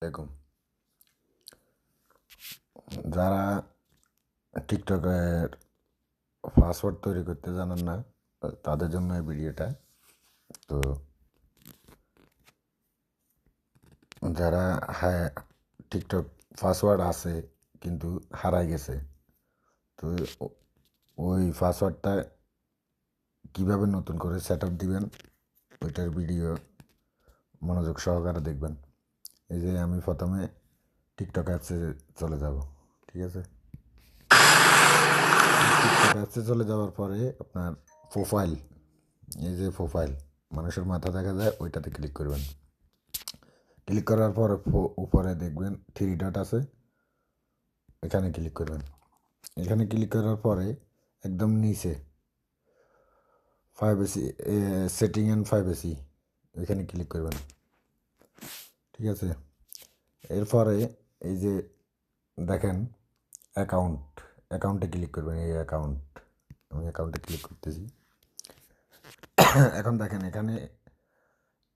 দেখুন, যারা টিকটকের পাসওয়ার্ড তৈরি করতে জানেন না তাদের জন্য এই ভিডিওটা। তো যারা টিকটক পাসওয়ার্ড আছে কিন্তু হারাই গেছে, তো ওই পাসওয়ার্ডটা কীভাবে নতুন করে সেট আপ দিবেন ওইটার ভিডিও মনোযোগ সহকারে দেখবেন। এই যে আমি প্রথমে টিকটক অ্যাপসে চলে যাব, ঠিক আছে? টিকটক অ্যাপসে চলে যাওয়ার পরে আপনার প্রোফাইল, এই যে প্রোফাইল মানুষের মাথা দেখা যায়, ওইটাতে ক্লিক করবেন। ক্লিক করার পরে উপরে দেখবেন 3 ডট আছে, এখানে ক্লিক করবেন। এখানে ক্লিক করার পরে একদম নিচে প্রাইভেসি, সেটিং অ্যান্ড প্রাইভেসি, এখানে ক্লিক করবেন, ঠিক আছে? এরপরে এই যে দেখেন অ্যাকাউন্টে ক্লিক করবেন। এই আমি অ্যাকাউন্টে ক্লিক করতেছি। এখন দেখেন এখানে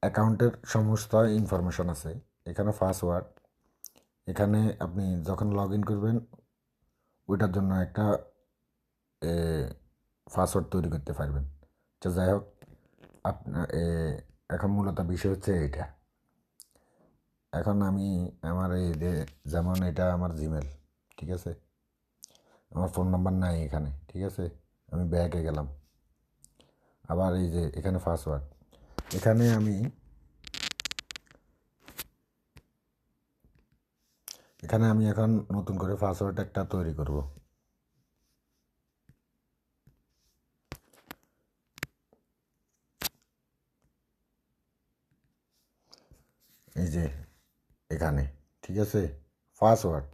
অ্যাকাউন্টের সমস্ত ইনফরমেশন আছে, এখানে পাসওয়ার্ড, এখানে আপনি যখন লগ ইন করবেন ওইটার জন্য একটা পাসওয়ার্ড তৈরি করতে পারবেন। তো যাই হোক, আপনার এখন মূলত বিষয় হচ্ছে এইটা। এখন আমি আমার এই যে যেমন এটা আমার জিমেল, ঠিক আছে? আমার ফোন নাম্বার নাই এখানে, ঠিক আছে? আমি ব্যাকে গেলাম, আবার এই যে এখানে পাসওয়ার্ড, এখানে আমি এখন নতুন করে পাসওয়ার্ড একটা তৈরি করব। এই যে এখানে, ঠিক আছে? পাসওয়ার্ড,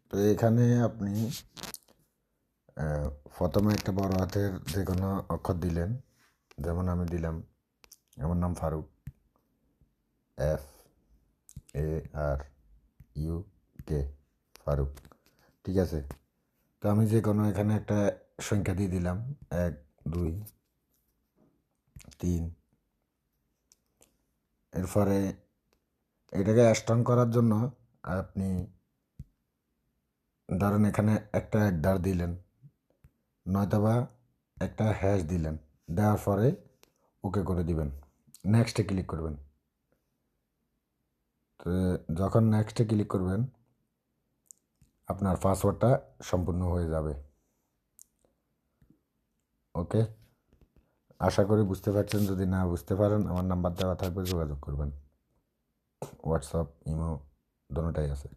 তো এখানে আপনি প্রথমে একটা বড় হাতের যে কোনো অক্ষর দিলেন, যেমন আমি দিলাম, আমার নাম ফারুক, FARUK, ফারুক, ঠিক আছে? তো আমি যে কোনো এখানে একটা সংখ্যা দিয়ে দিলাম, 1 2 3। এরপরে এটাকে স্ট্রং করার জন্য আপনি ধরেন এখানে একটা অ্যাডার দিলেন, নয়তোবা একটা হ্যাশ দিলেন, দেওয়ার পরে ওকে করে দিবেন, নেক্সটে ক্লিক করবেন। তো যখন নেক্সটে ক্লিক করবেন আপনার পাসওয়ার্ডটা সম্পূর্ণ হয়ে যাবে। ওকে, আশা করি বুঝতে পারছেন। যদি না বুঝতে পারেন আমার নাম্বার দেওয়া থাকবে, যোগাযোগ করবেন। হোয়াটসঅ্যাপ, ইমো দোনোটাই আছে।